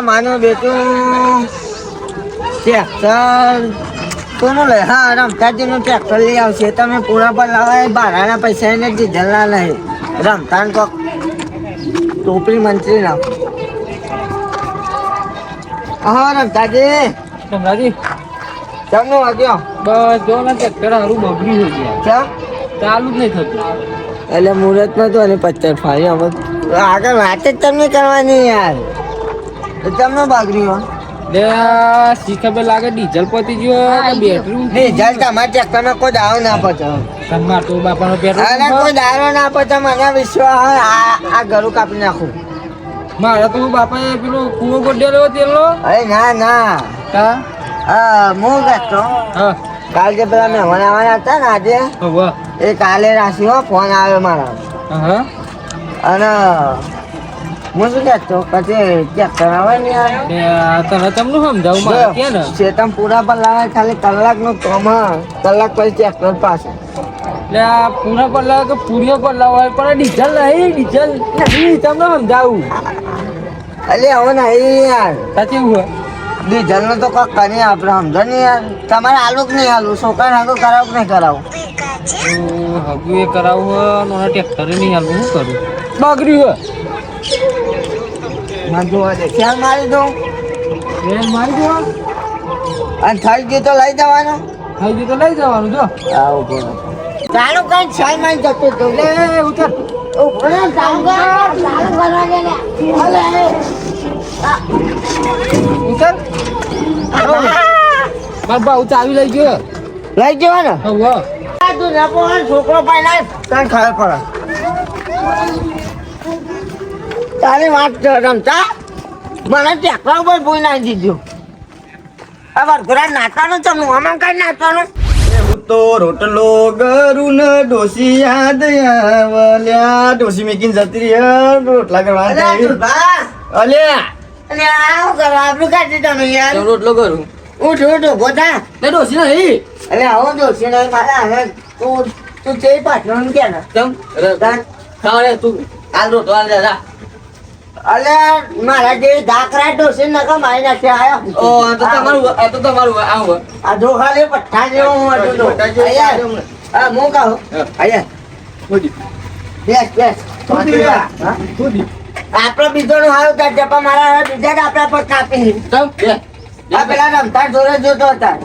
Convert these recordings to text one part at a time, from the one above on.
માનું બેટું ટ્રેક્ટર કોનું લે? હા, રમતાજીનું ટ્રેક્ટર લઈ આવશે. તમે પૂરા પર લાવાય ભાડાના પૈસા એને ડીઝલના નહીં. રમતા કોક ટોપી મંત્રી ના. હા રમતાજી. રમતાજી કેમનું વાગ્યો? બસ જો ને ટ્રેક્ટર હારું બગડ્યું છે કેમ? ચાલુ જ નહીં થતું. એટલે મુહૂર્તમાં તો અને 50 ફાડી અમે આગળ વાત જ તમને કરવાની યાર. તમને બગડ્યું લે શીખબર લાગે ડીઝલ પતી ગયો બેટરી ડીઝલ તમારા ટ્રેક્ટરમાં કોઈ દાવો ના પચે. તમાર તો બાપાનો પેટ્રોલ અરે કોઈ દારો ના પચે મને વિશ્વાસ. આ ગળું કાપી નાખું. મારા તો બાપાએ પેલો કૂવો ગોડ્યો તેલનો. અરે ના ના કા હું કહેતો હા કાલ જે પેલા મહેમાન આવવાના હતા ને આજે વાહ એ કાલે રાશિ ફોન આવ્યો મારા. હા અને હું શું કહેતો પછી ટ્રેક્ટર આવે ને યાર તને તમને સમજાવું મારે કે ને શેતમ પૂરા પર લાવે ખાલી કલાકનો કામ. કલાક પછી ટ્રેક્ટર પાસે એટલે આ પૂરા પર લાવે કે પૂરીઓ પર લાવે પણ ડીઝલ નહીં તમને સમજાવું. અલે હવે નહીં યાર. સાચી એવું ડીઝલ નો તો કોક કરી આપણે સમજો ને યાર. તમારે આલુ કે નહીં આલુ? છોકરા આગળ કરાવું કે નહીં કરાવું? હગું એ કરાવું હોય ટ્રેક્ટર નહીં હાલવું શું કરું બગડ્યું મને જોવા દે. ખ્યાલ મારી દઉં હોય મારી દો અને થઈ ગયું તો લઈ જવાનું. થઈ ગયું તો લઈ જવાનું જો આવું બોલો ચાલુ કઈ છાઈ મારી જતો તો લે ઉતર ઉતર માર બા ચાવી લઈ ગયો લઈ જવાનો. હવે છોકરો પાઈ તને ખબર પડે. તારી વાત રમતા મને ટ્રેક્ટર ઉપર ભૂઈ નાખી દીધું. આ વરઘોડા નાચવાનું ચમનું આમાં કઈ નાચવાનું. હું તો રોટલો કરું ને ડોસી યાદ આવ્યા ડોસી મેકીને જતી રહી રોટલા કરવા અલ્યા આપણું કાઢી તમે યાર. રોટલો કરું ઉઠ ઉઠ ઉભો થા. ડોસી નહીં એટલે આવો જોશે નહીં મારા હવે તું છે પાછળ કે ને ખાવા તું હાલ રોટલો હાલ દાદા અલે મારા જે ધાકરા ડોસી નકા મારી નાખ્યા આવ્યો. ઓ આ તો તમારું આવું આ જો ખાલી પઠ્ઠા જેવો હું હતું તો. અહીંયા હા હું કહું અહીંયા બેસ બેસ. આપણો બીજો નું હારું તાર જપા મારા હવે બીજા જ આપણા પર કાપી. આ પેલા રમતા જોડે જોતો હતા.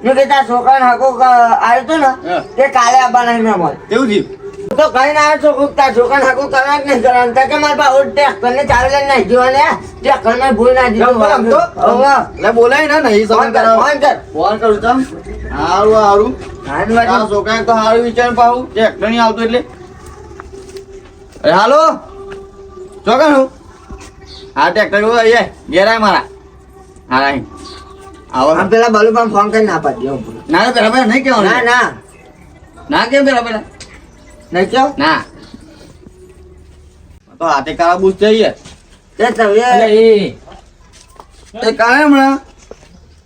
મેં કીધા છોકરાને હકો આવ્યું હતું ને તે કાલે આવવાના મેં મળ એવું થયું તો કઈ ના આવ્યો છોકરો તાર છોકરાને હકો કરવા જ નહીં કરવાનું. કે મારા પાસે ટ્રેક્ટર ને ચાવી લઈને નાખી દેવા ને ટ્રેક્ટર ને ભૂલ ના દીધું. એટલે બોલાય ને નહીં ફોન કર ફોન કર. ફોન કરું તમ હારું હારું આ છોકરાને તો હારું વિચાર પાવું ટ્રેક્ટર નહીં આવતું એટલે અરે હાલો ચોકન હા ટ્રેક્ટર અહીંયા ઘેરાય મારા હા આવો આમ પેલા બાલુ પણ ફોન કરી ના પાડી ના પેલા પેલા નહીં કેવાનું ના ના ના કેમ પેલા પેલા નહીં કેવું ના તો હાથે કાળા બુજ જઈએ તે તમે એ કાળે હમણાં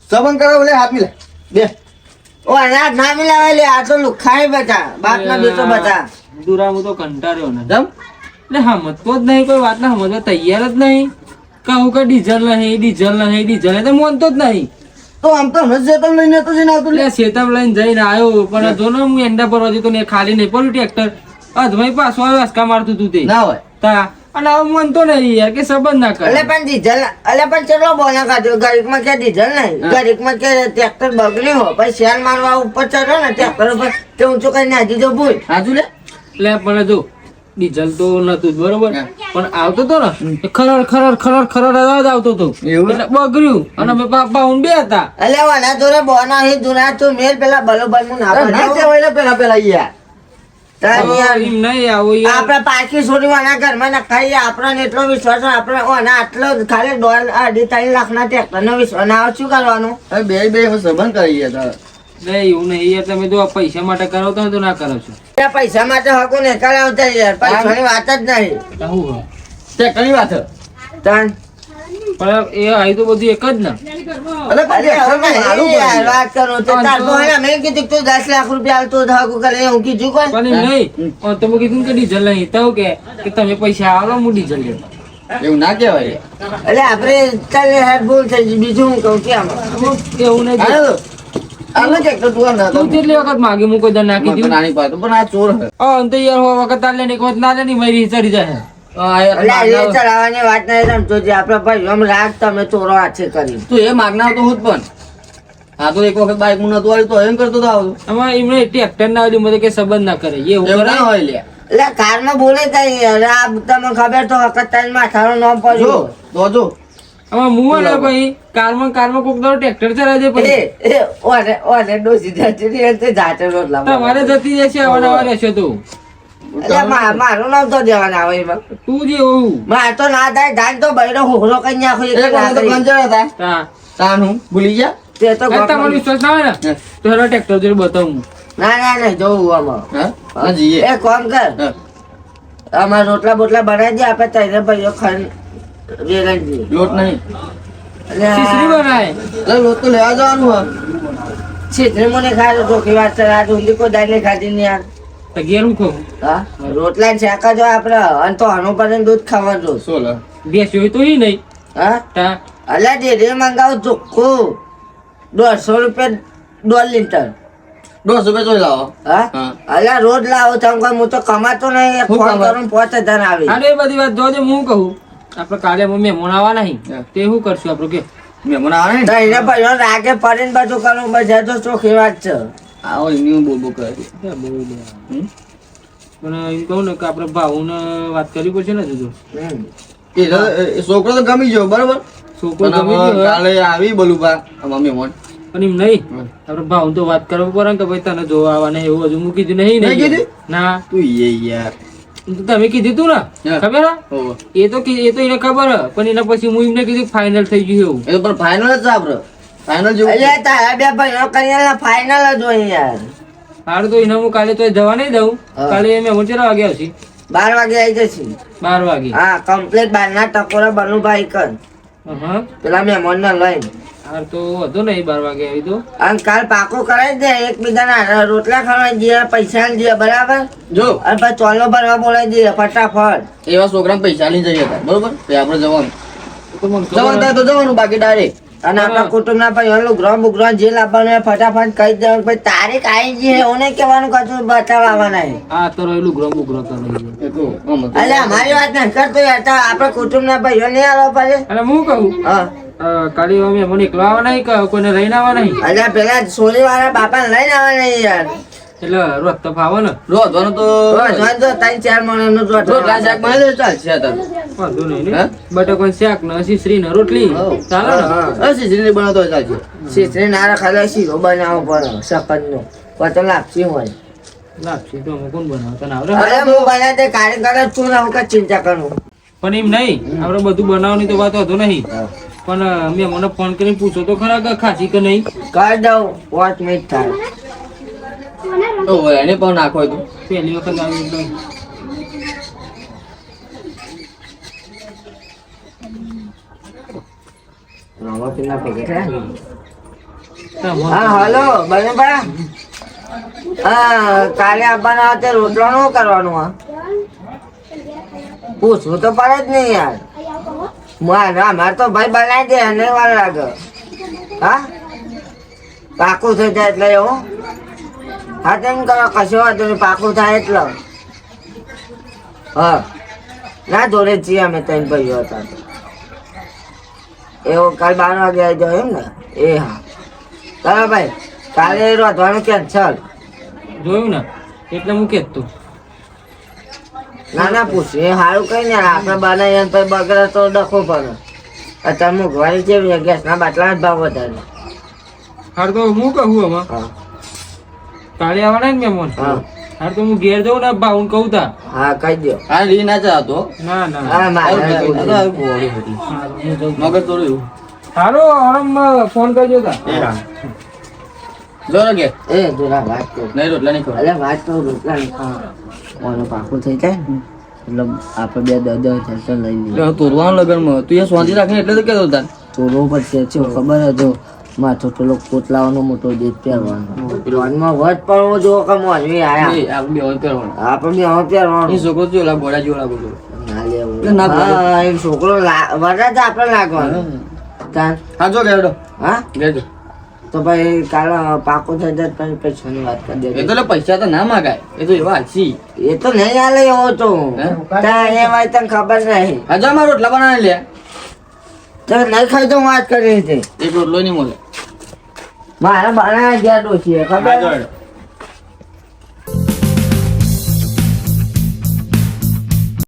સંબંધ કરાવ લે હાથ મિલે બે ઓ અનાજ ના મિલાવે લે આ તો લુખાઈ બચા બાપ ના બેટો બચા દુરામું તો કંટાળ્યો ને જમ એટલે સમજતો જ નહીં કોઈ વાતના સમજવા તૈયાર જ નહીં કહું કે ડીઝલ નહીં તો માનતો જ નહીં. તો આમ તો હમણાં જતા લઈને તો જઈને આવતું લે એટલે શેતાબ લઈને જઈને આવ્યો પણ જો ને હું એંડા પર હતો ને ખાલી નહીં પડ્યું ટ્રેક્ટર અધભાઈ પાછો આવ્યો હસકા મારતું તું તે ના હોય તા અને હવે માનતો નહીં યાર કે સંબંધ ના કરે એટલે પણ ડીઝલ એટલે પણ ચલો બોના કાઢ્યો ગરીકમાં કે ડીઝલ નહીં ગરીકમાં કે ટ્રેક્ટર બગડ્યું હોય પછી શેર મારવા ઉપર ચડ્યો ને ટ્રેક્ટર ઉપર તે ઊંચું કરીને નાખી દો ભૂલ હાજુ લે એટલે પણ જો ડીઝલ તો નતું જ બરોબર પણ આવતો તો ને ખરર અવાજ આવતો હતો એટલે બગડ્યું અને અમે પાપા હું બે હતા એટલે વાના જોડે બોના હી દુના તું મેલ પેલા બલોબર નું ના ના કહેવાય પેલા પેલા યાર એમ નહીં આવો યાર આપડે પાછી છોડી વાના ઘરમાં નખાઈએ આપણને એટલો વિશ્વાસ આપણે ઓના આટલો ખાલી 2.5 લાખ ના ટ્રેક્ટર નો વિશ્વાસ ના શું કરવાનું બે સંબંધ કરી ગયા નહીં એવું નહીં યાર તમે તો આ પૈસા માટે કરાવતા હોય તો ના કરો છો પૈસા માટે હકુ ને કરાવતા યાર પૈસાની વાત જ નહીં તે કઈ વાત તન પણ એ આવી તો બધું એક જ ને વાત કરો તો તાર બોલા મેં કીધું તું 10 લાખ રૂપિયા આલતો હકુ કરે હું કીધું કોઈ પણ એમ નહીં તમે કીધું કે ડીઝલ નહીં તો કે તમે પૈસા આલો હું ડીઝલ લેવા એવું ના કહેવાય. એટલે આપણે ચાલ હેડ ભૂલ થઈ ગઈ, બીજું હું કહું કે આમાં એવું નહીં હાલો તો. હાલો ટ્રેક્ટર તું ના તું કેટલી વખત માગી મૂકો તને નાખી દીધું નાની પાડતો પણ આ ચોર હે. તો યાર હો વખત તાલે ને એક વખત ના લે ની મારી ચડી જાય આ એટલે એ ચલાવવાની વાત નહીં રમતો જે આપડે ભાઈ આમ રાગ તમે ચોરો હાથે કરી તું એ માગનાર તો હું જ પણ આ તો એક વખત બાઈક નતું વાળી તો એમ કરતો તો આવતો આમાં એમને ટ્રેક્ટર ના આવડી મને કે સંબંધ ના કરે એવું એવું કરે ના હોય લ્યા. એટલે કારમાં બોલે કઈ અરે આ તમને ખબર તો વખત તારી માથાનું નામ જો પડ્યું તો જો આમાં મુવા ના ભાઈ કારમાં કોક દાડો ટ્રેક્ટર ચલાવી દે પછી ઓને ડોસી જતી રહી તે જાતે રોજ લાવો તમારે જતી જશે અવારનવાર રહેશે તું એટલે મારું નામ તો દેવાના આવે એમાં તું જે એવું માર તો ના થાય ધાન તો બૈરો હોહરો કઈ નાખો એક વખત તો પંચર હતા હા તાન હું ભૂલી ગયા. તે તો તમારો ગોખમાં- વિશ્વાસ ના હોય ને તો હેરો ટ્રેક્ટર જોડે બતાવું ના જોવું આમાં હા હા જીએ. એ કોમ કર હા. અમારે રોટલા બોટલા બનાવી દે આપણે તઈને ભાઈઓ ખાઈ રેલાઈ દઈએ લોટ નહીં ખીચડી બનાય એટલે લોટ તો લેવા જવાનું હોય. છીતરી મને ખાય તો ચોખ્ખી વાત છે આજ ઊંધી કોઈ દાળ નહીં ખાધી ને યાર તો ઘેર હું ખાઉં હા રોટલા ને શાક જ હોય આપણે અને તો હનું પર દૂધ ખાવાનું શું લે? બેસ્યો હોય તો ઈ નહીં હા તા અલ્યા ડેરી મંગાવું ચોખ્ખું 150 રૂપિયા 1.5 લીટર 200 રૂપિયા જોઈ લાવો. હા હા. અલ્યા રોજ લાવો તમે કોઈ હું તો કમાતો નહીં હું ફોન કમાતો? કરું 5000 આવી અરે એ બધી વાત જોજે હું કહું આપણે કાલે મહેમાન આવવા નહીં હા. તે શું કરશું આપણું કે મહેમાન આવે ને તો એને ભાઈઓ રાગે ફરીને બધું કરું બધા તો ચોખ્ખી વાત છે આવો એમની બોલ બોલ કરે. હમ? પણ એમ કહું ને કે આપણે ભાવુને વાત કરવી પડશે ને જુદું હમ. એ છોકરો તો ગમી ગયો બરાબર છોકરો પણ ગમી હવે ગયો કાલે આવી બલુભા અમારા મહેમાન. પણ એમ નહીં આપણે ભાવ તો વાત કરવી પડે ને કે ભાઈ તને જોવા આવવાને એવું હજુ મૂકી દીધું નહીં નહીં કીધું? ના તું એ યાર. તો તમે કીધું તું ને હા. ખબર હે? હોવે. એ તો એને ખબર હે પણ એના પછી હું એમને કીધું ફાઇનલ થઈ ગયું એવું એ તો પણ ફાઇનલ જ છે આપણે. ફાઇનલ જેવું છે. અલ્યા તારા બે ભાઈઓ કરીને ફાઇનલ જ હોય યાર હારું તો એને હું કાલે તો જવા નહીં દઉં હા. કાલે મહેમાન કેટલા વાગે આવશે 12 વાગે આવી જશે 12 વાગે હા કમ્પ્લીટ 12 ટકોરા બનુભાઈ કર હા પેલા મહેમાન ને લઈને હાર તો હતો નહીં 12 વાગે આવી તો અને કાલ પાકો કરાવી દે એકબીજાના રોટલા ખવડાવી દઈએ પૈસા દઈએ બરાબર જો અને પછી ચોલો ભરવા બોલાવી દઈએ ફટાફટ એવા છોકરાને પૈસા લઈને જઈએ હતા બરોબર તો આપણે જવાનું તો મને ખબર જવાનું થાય તો જવાનું બાકી ડાયરેક્ટ અને આપણા કુટુંબના ભાઈઓ લુગરો બુગરો જે લાવવાનું હોય ફટાફટ કહી દેવાનું પછી તારીખ આવી ગઈ એવું નહીં કહેવાનું કશું બતાવવાના નહીં આ તો રહેલું ગ્રહ તો નહીં એટલું આમ હતું. એટલે અમારી વાત નહીં કરતો યાર તો આપણે કુટુંબના ભાઈઓ નહીં આવવા પડે અને હું કહું હા કાલે અમે મને એકલો આવવા નહીં કે કોઈને રહીને આવવા નહીં એટલે પેલા સોલી વાળા બાપાને લઈને આવવાના યાર એટલે રોજ તો ફાવો ને રોધવાનું તો જો 3-4 મણનું જો રોટલા શાક બનાવી દે ચાલશે અત્યારે. વાંધો નહીં હે? ને બટાકો શાક ને શીશરી ને રોટલી ચાલે ને હા ખીચડી બનાવતો હોય ચાલશે. શીતરી નારા ખાલી શીરો બનાવવો પડે સફરનો પછી લાપસી હોય લાપસી તો અમે કોણ બનાવતા ને આવડે અરે હું બનાવી દે કારીગર જ છું ને હું કઈ ચિંતા કરું પણ એમ નહીં આપણે બધું બનાવવાની તો વાત હતો નહીં પણ મેં મને ફોન કરીને પૂછો તો ખરા કે ખાસી કે નહીં કરી દઉં 5 મિનિટ થાય તો હોય એને પણ નાખો હોય તો પહેલી વખત આવી એટલે હા હલો બનેબા હા કાલે આવવાના હતા રોટલો નું કરવાનું હા પૂછવું તો પડે જ નહીં યાર અમારે તો ભાઈ બનાવી દે એને વાર લાગે હા પાકું થઈ જાય એટલે એવું હા તેમ કરો કશો વાંધો નહીં પાકું થાય એટલે હા ના જોડે જ છીએ અમે 3 ભાઈઓ હતા તો. એવું કાલ 12 વાગે આવી જાવ એમ ને એ હા ચાલો ભાઈ કાલે રોધવાનું કેન્સલ જોયું ને એટલે હું કહેતો ના ના પૂછ એ સારું કઈ ને આપણે બનાવીએ ને પછી બગડે તો ડખો પડે અત્યારે મોંઘવારી કેવી છે ગેસના બાટલા જ ભાવ વધારે હાર તો હું કહું હવે હા કાલે આવવાના ને મહેમાન હા હાર તો હું ઘેર જઉં ને ભાઉન કહું તા હા કહી દો આ રી ના ચાહતો ના ના હા મારે હારું, હું જઉં. મગજ તો રહ્યું હારો આરામ ફોન કરજો તા એ હા જો કે એ જોરા વાત કર નહીં રોટલા નહીં ખવાય. અરે વાત તો રોટલા નહીં ખાવા ઓનો પાકું થઈ જાય ને એટલે આપણે બે 10,000 લઈ લઈએ એટલે તોડવાનું લગનમાં તું એ શાંતિ રાખીને એટલે તો કહેતો તાર ચોરો પછી છે ખબર જ જો માથો પેલો કોટલાવાનો મોટો દેશ પહેરવાનો લોનમાં વટ પડવો જો કે મોનવી આયા એ આપણે બે વાર કરવાનું આપણે બી હવે પહેરવાનું એ છોકરો જો ઓલા ઘોડા જેવો લાગો છો ના લેવું. એ ના ભાવે. હા, એ છોકરો વરરાજ આપણે લાગવાનો. તાન. હા જો ગેડો હા ગેડો તો ભાઈ કાલે પાકો થઈ જાય પછી પૈસાની વાત કરી એ દેજો. તો લે પૈસા તો ના માગાય એ તો એવા હાચી એ તો નહીં હાલે એવો તો હે? ત્યાં એ વાત તને ખબર નહીં. હજા મારો રોટલા બનાવી લે તો નહીં ખાઈ તો વાત કરી હતી એક રોટલો નહીં મળે મારે બનાવ્યા ગયા ડોશીએ હા, ખબર જોડે.